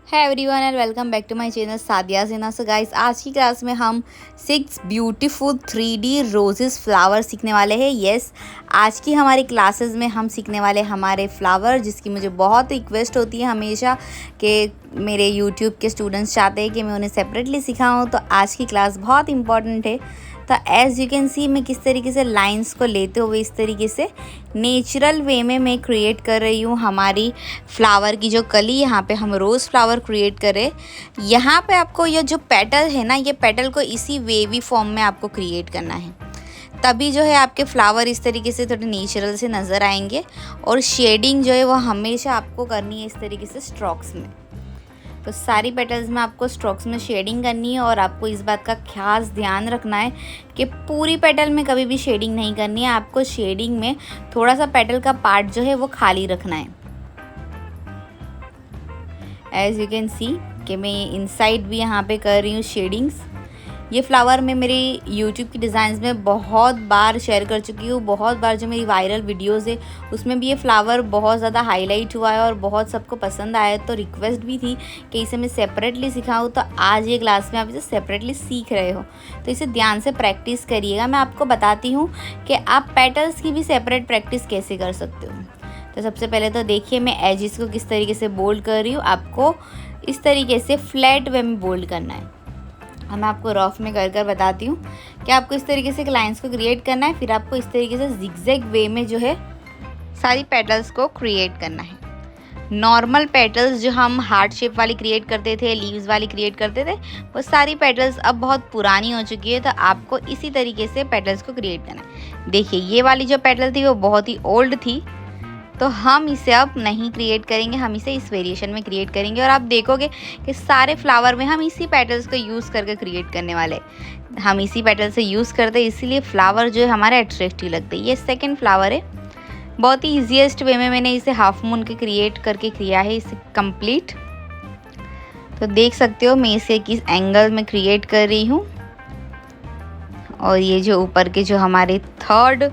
है everyone and welcome back to my channel Sadia Zeena. So guys, आज की क्लास में हम 6 ब्यूटीफुल 3D रोजेस फ्लावर सीखने वाले हैं। यस, आज की हमारी क्लासेस में हम सीखने वाले हमारे फ्लावर, जिसकी मुझे बहुत रिक्वेस्ट होती है हमेशा कि मेरे यूट्यूब के स्टूडेंट्स चाहते हैं कि मैं उन्हें सेपरेटली सिखाऊं। तो आज की क्लास बहुत इंपॉर्टेंट है। तो एज़ यू कैन सी, मैं किस तरीके से लाइंस को लेते हुए इस तरीके से नेचुरल वे में मैं क्रिएट कर रही हूँ हमारी फ्लावर की जो कली। यहाँ पे हम रोज़ फ्लावर क्रिएट करें। यहाँ पे आपको ये जो पेटल है ना, ये पेटल को इसी वेवी फॉर्म में आपको क्रिएट करना है, तभी जो है आपके फ्लावर इस तरीके से थोड़े नेचुरल से नज़र आएंगे। और शेडिंग जो है वो हमेशा आपको करनी है इस तरीके से स्ट्रोक्स में। तो सारी पेटल्स में आपको स्ट्रोक्स में शेडिंग करनी है और आपको इस बात का खास ध्यान रखना है कि पूरी पेटल में कभी भी शेडिंग नहीं करनी है। आपको शेडिंग में थोड़ा सा पेटल का पार्ट जो है वो खाली रखना है। एज यू कैन सी कि मैं इनसाइड भी यहाँ पे कर रही हूँ शेडिंग्स। ये फ्लावर मैं मेरी यूट्यूब की डिज़ाइंस में बहुत बार शेयर कर चुकी हूँ। बहुत बार जो मेरी वायरल वीडियोस है उसमें भी ये फ्लावर बहुत ज़्यादा हाईलाइट हुआ है और बहुत सबको पसंद आया है। तो रिक्वेस्ट भी थी कि इसे मैं सेपरेटली सिखाऊँ। तो आज ये क्लास में आप इसे सेपरेटली सीख रहे हो तो इसे ध्यान से प्रैक्टिस करिएगा। मैं आपको बताती हूँ कि आप पेटल्स की भी सेपरेट प्रैक्टिस कैसे कर सकते हो। तो सबसे पहले तो देखिए, मैं एजिस को किस तरीके से बोल्ड कर रही हूँ। आपको इस तरीके से फ्लैट वे में बोल्ड करना है। मैं आपको रफ में कर बताती हूँ कि आपको इस तरीके से लाइंस को क्रिएट करना है। फिर आपको इस तरीके से जिगजैग वे में जो है सारी पेटल्स को क्रिएट करना है। नॉर्मल पेटल्स जो हम हार्ट शेप वाली क्रिएट करते थे, लीव्स वाली क्रिएट करते थे, वो सारी पेटल्स अब बहुत पुरानी हो चुकी है। तो आपको इसी तरीके से पेटल्स को क्रिएट करना है। देखिए, ये वाली जो पेटल थी वो बहुत ही ओल्ड थी, तो हम इसे अब नहीं क्रिएट करेंगे, हम इसे इस वेरिएशन में क्रिएट करेंगे। और आप देखोगे कि सारे फ्लावर में हम इसी पेटल्स को यूज़ करके क्रिएट करने वाले। हम इसी पेटल से यूज़ करते हैं, इसीलिए फ्लावर जो है हमारे अट्रैक्टिव लगते हैं। ये सेकंड फ्लावर है। बहुत ही ईजीएस्ट वे में मैंने इसे हाफ मून के क्रिएट करके किया है इसे कंप्लीट। तो देख सकते हो मैं इसे किस एंगल में क्रिएट कर रही हूँ। और ये जो ऊपर के जो हमारे थर्ड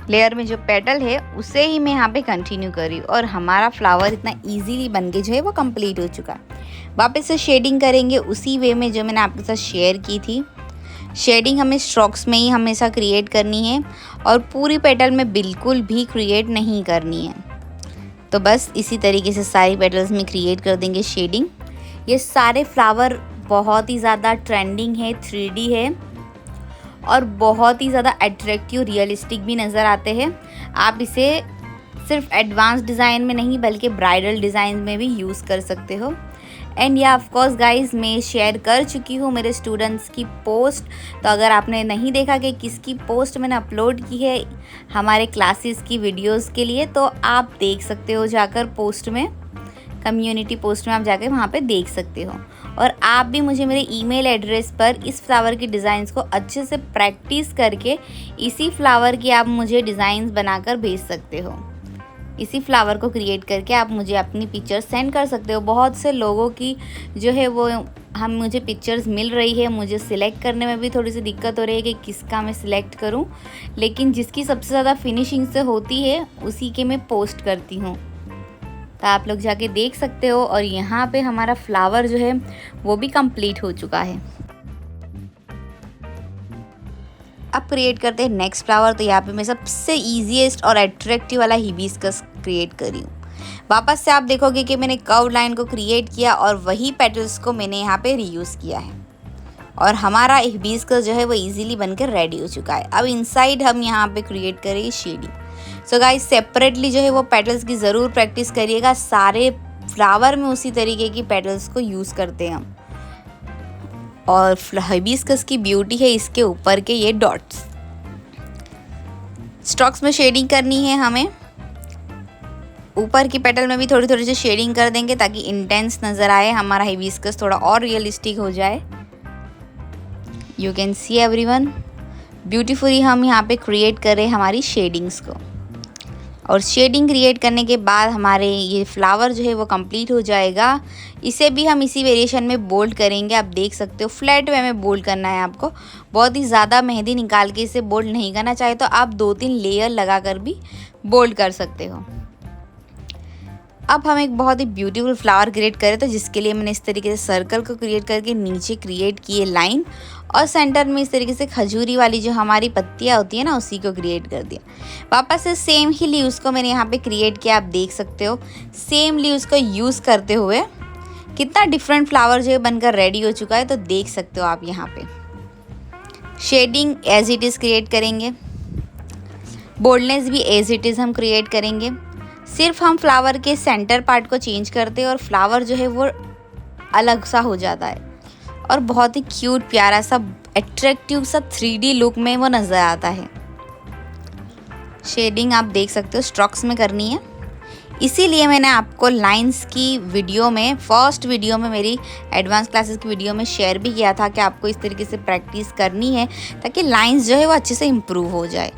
लेयर में जो पेटल है उसे ही मैं यहाँ पे कंटिन्यू कर रही हूँ। और हमारा फ्लावर इतना इजीली बन के जो है वो कंप्लीट हो चुका है। वापस से शेडिंग करेंगे उसी वे में जो मैंने आपके साथ शेयर की थी। शेडिंग हमें स्ट्रोक्स में ही हमेशा क्रिएट करनी है और पूरी पेटल में बिल्कुल भी क्रिएट नहीं करनी है। तो बस इसी तरीके से सारी पेटल्स में क्रिएट कर देंगे शेडिंग। ये सारे फ्लावर बहुत ही ज़्यादा ट्रेंडिंग है, 3D है और बहुत ही ज़्यादा अट्रैक्टिव, रियलिस्टिक भी नज़र आते हैं। आप इसे सिर्फ एडवांस डिज़ाइन में नहीं बल्कि ब्राइडल डिज़ाइन में भी यूज़ कर सकते हो। एंड या ऑफ कोर्स गाइस, मैं शेयर कर चुकी हूँ मेरे स्टूडेंट्स की पोस्ट। तो अगर आपने नहीं देखा कि किसकी पोस्ट मैंने अपलोड की है हमारे क्लासेस की वीडियोस के लिए, तो आप देख सकते हो जाकर पोस्ट में, कम्युनिटी पोस्ट में आप जाकर वहाँ पे देख सकते हो। और आप भी मुझे मेरे ईमेल एड्रेस पर इस फ्लावर की डिज़ाइंस को अच्छे से प्रैक्टिस करके इसी फ्लावर की आप मुझे डिज़ाइंस बनाकर भेज सकते हो। इसी फ्लावर को क्रिएट करके आप मुझे अपनी पिक्चर्स सेंड कर सकते हो। बहुत से लोगों की जो है वो मुझे पिक्चर्स मिल रही है। मुझे सिलेक्ट करने में भी थोड़ी सी दिक्कत हो रही है कि किसका मैं सिलेक्ट करूं, लेकिन जिसकी सबसे ज़्यादा फिनिशिंग से होती है उसी के मैं पोस्ट करती हूँ। तो आप लोग जाके देख सकते हो। और यहाँ पे हमारा फ्लावर जो है वो भी कंप्लीट हो चुका है। अब क्रिएट करते हैं नेक्स्ट फ्लावर। तो यहाँ पे मैं सबसे ईजीएस्ट और अट्रैक्टिव वाला हिबिस्कस क्रिएट करी हूँ। वापस से आप देखोगे कि मैंने कर्व लाइन को क्रिएट किया और वही पेटल्स को मैंने यहाँ पे रीयूज़ किया है और हमारा हिबिस्कस जो है वो ईजिली बनकर रेडी हो चुका है। अब इनसाइड हम यहाँ पे क्रिएट करेंगे शेडिंग। सो गाइस, सेपरेटली जो है वो पेटल्स की ज़रूर प्रैक्टिस करिएगा। सारे फ्लावर में उसी तरीके की पेटल्स को यूज़ करते हैं हम। और हिबिस्कस की ब्यूटी है इसके ऊपर के ये डॉट्स। स्ट्रोक्स में शेडिंग करनी है हमें। ऊपर की पेटल में भी थोड़ी थोड़ी सी शेडिंग कर देंगे ताकि इंटेंस नज़र आए, हमारा हिबिस्कस थोड़ा और रियलिस्टिक हो जाए। You can see everyone, beautifully हम यहाँ पे क्रिएट कर रहे हैं हमारी शेडिंग्स को। और शेडिंग क्रिएट करने के बाद हमारे ये फ्लावर जो है वो कंप्लीट हो जाएगा। इसे भी हम इसी वेरिएशन में बोल्ड करेंगे। आप देख सकते हो फ्लैट वे में बोल्ड करना है आपको। बहुत ही ज़्यादा मेहंदी निकाल के इसे बोल्ड नहीं करना, चाहे तो आप 2-3 लेयर लगा कर भी बोल्ड कर सकते हो। अब हम एक बहुत ही ब्यूटीफुल फ्लावर क्रिएट करें, तो जिसके लिए मैंने इस तरीके से सर्कल को क्रिएट करके नीचे क्रिएट किए लाइन, और सेंटर में इस तरीके से खजूरी वाली जो हमारी पत्तियां होती है ना, उसी को क्रिएट कर दिया। वापस से सेम ही लीव्स को मैंने यहाँ पे क्रिएट किया। आप देख सकते हो सेम लीव्स को यूज़ करते हुए कितना डिफरेंट फ्लावर जो है बनकर रेडी हो चुका है। तो देख सकते हो आप यहाँ पे shading as it is create करेंगे, बोल्डनेस भी एज इट इज़ हम क्रिएट करेंगे। सिर्फ हम फ्लावर के सेंटर पार्ट को चेंज करते हैं और फ्लावर जो है वो अलग सा हो जाता है और बहुत ही क्यूट प्यारा सा अट्रैक्टिव सा 3D लुक में वो नज़र आता है। शेडिंग आप देख सकते हो स्ट्रोक्स में करनी है, इसीलिए मैंने आपको लाइंस की वीडियो में, फर्स्ट वीडियो में मेरी एडवांस क्लासेस की वीडियो में शेयर भी किया था कि आपको इस तरीके से प्रैक्टिस करनी है ताकि लाइंस जो है वो अच्छे से इम्प्रूव हो जाए।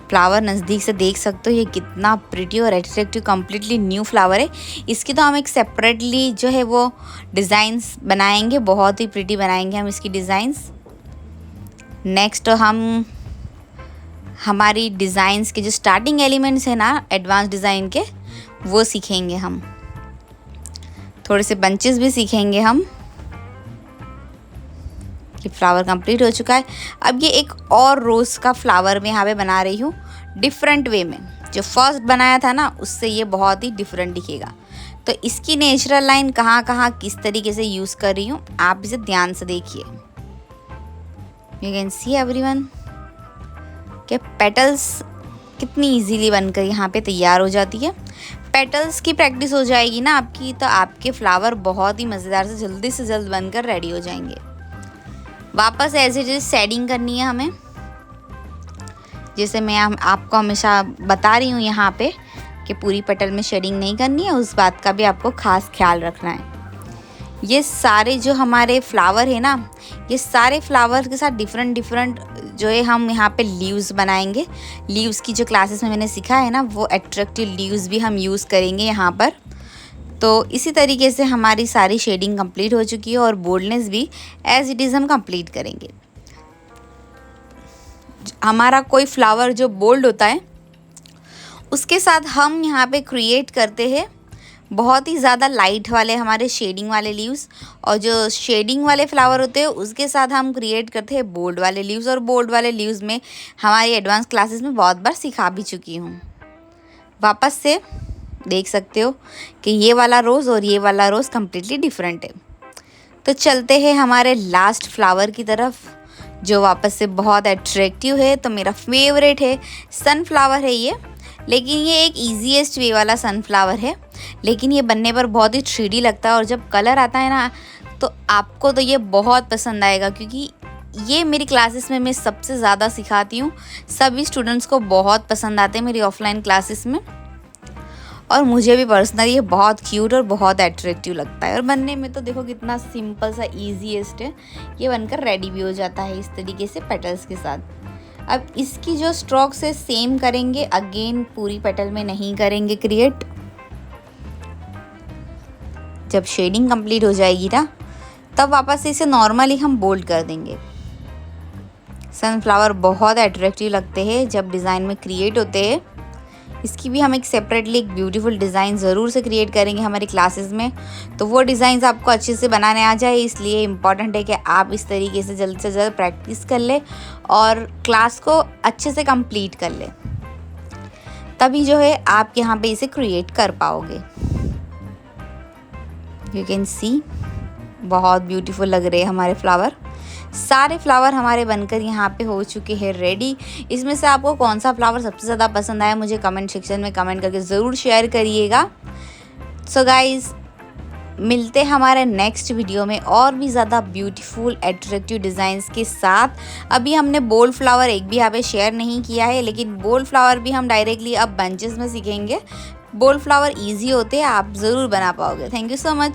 फ्लावर नज़दीक से देख सकते हो ये कितना प्रिटी और अट्रैक्टिव कम्प्लीटली न्यू फ्लावर है। इसकी तो हम एक सेपरेटली जो है वो डिज़ाइंस बनाएंगे, बहुत ही प्रिटी बनाएंगे हम इसकी डिज़ाइंस। नेक्स्ट हम हमारी डिज़ाइंस के जो स्टार्टिंग एलिमेंट्स है ना एडवांस डिज़ाइन के, वो सीखेंगे हम। थोड़े से बंचेस भी सीखेंगे हम। कि फ्लावर कंप्लीट हो चुका है। अब ये एक और रोज़ का फ्लावर मैं यहाँ पे बना रही हूँ डिफरेंट वे में। जो फर्स्ट बनाया था ना उससे ये बहुत ही डिफरेंट दिखेगा। तो इसकी नेचुरल लाइन कहाँ कहाँ किस तरीके से यूज़ कर रही हूँ आप इसे ध्यान से देखिए। यू कैन सी एवरीवन कि पेटल्स कितनी इजीली बनकर यहाँ पे तैयार हो जाती है। पेटल्स की प्रैक्टिस हो जाएगी ना आपकी, तो आपके फ्लावर बहुत ही मज़ेदार से जल्द बनकर रेडी हो जाएंगे। वापस एज इट इज शेडिंग करनी है हमें, जैसे मैं आपको हमेशा बता रही हूँ यहाँ पे कि पूरी पेटल में शेडिंग नहीं करनी है, उस बात का भी आपको खास ख्याल रखना है। ये सारे जो हमारे फ्लावर है ना, ये सारे फ्लावर के साथ डिफरेंट जो है हम यहाँ पे लीव्स बनाएंगे। लीव्स की जो क्लासेस में मैंने सीखा है ना, वो अट्रैक्टिव लीव्स भी हम यूज़ करेंगे यहाँ पर। तो इसी तरीके से हमारी सारी शेडिंग कंप्लीट हो चुकी है और बोल्डनेस भी एज इट इज़ हम कंप्लीट करेंगे। हमारा कोई फ्लावर जो बोल्ड होता है उसके साथ हम यहाँ पे क्रिएट करते हैं बहुत ही ज़्यादा लाइट वाले हमारे शेडिंग वाले लीव्स, और जो शेडिंग वाले फ्लावर होते हैं उसके साथ हम क्रिएट करते हैं बोल्ड वाले लीव्स। और बोल्ड वाले लीव्स में हमारी एडवांस क्लासेस में बहुत बार सिखा भी चुकी हूँ। वापस से देख सकते हो कि ये वाला रोज़ और ये वाला रोज़ कम्प्लीटली डिफरेंट है। तो चलते हैं हमारे लास्ट फ्लावर की तरफ, जो वापस से बहुत अट्रैक्टिव है। तो मेरा फेवरेट है, सनफ्लावर है ये, लेकिन ये एक ईजीएस्ट वे वाला सनफ्लावर है, लेकिन ये बनने पर बहुत ही 3D लगता है। और जब कलर आता है ना तो आपको तो ये बहुत पसंद आएगा, क्योंकि ये मेरी क्लासेस में मैं सबसे ज़्यादा सिखाती हूँ। सभी स्टूडेंट्स को बहुत पसंद आते हैं मेरी ऑफलाइन क्लासेस में, और मुझे भी पर्सनली ये बहुत क्यूट और बहुत अट्रैक्टिव लगता है। और बनने में तो देखो कितना सिंपल सा ईजीएस्ट है, ये बनकर रेडी भी हो जाता है इस तरीके से पेटल्स के साथ। अब इसकी जो स्ट्रोक्स है सेम करेंगे, अगेन पूरी पेटल में नहीं करेंगे क्रिएट। जब शेडिंग कंप्लीट हो जाएगी ना तब वापस से इसे नॉर्मली हम बोल्ड कर देंगे। सनफ्लावर बहुत अट्रैक्टिव लगते हैं जब डिज़ाइन में क्रिएट होते हैं। इसकी भी हम एक सेपरेटली एक ब्यूटीफुल डिज़ाइन ज़रूर से क्रिएट करेंगे हमारी क्लासेस में। तो वो डिज़ाइंस आपको अच्छे से बनाने आ जाए, इसलिए इम्पॉर्टेंट है कि आप इस तरीके से जल्द प्रैक्टिस कर ले और क्लास को अच्छे से कंप्लीट कर ले, तभी जो है आप यहाँ पे इसे क्रिएट कर पाओगे। यू कैन सी बहुत ब्यूटीफुल लग रहे हैं हमारे फ्लावर। सारे फ्लावर हमारे बनकर यहाँ पे हो चुके हैं रेडी। इसमें से आपको कौन सा फ्लावर सबसे ज़्यादा पसंद आया मुझे कमेंट सेक्शन में कमेंट करके ज़रूर शेयर करिएगा। सो गाइज़, मिलते हैं हमारे नेक्स्ट वीडियो में और भी ज़्यादा ब्यूटीफुल अट्रैक्टिव डिज़ाइंस के साथ। अभी हमने बोल्ड फ्लावर एक भी यहाँ पे शेयर नहीं किया है, लेकिन बोल्ड फ्लावर भी हम डायरेक्टली अब बंचेस में सीखेंगे। बोल्ड फ्लावर ईजी होते हैं, आप ज़रूर बना पाओगे। Thank you so much.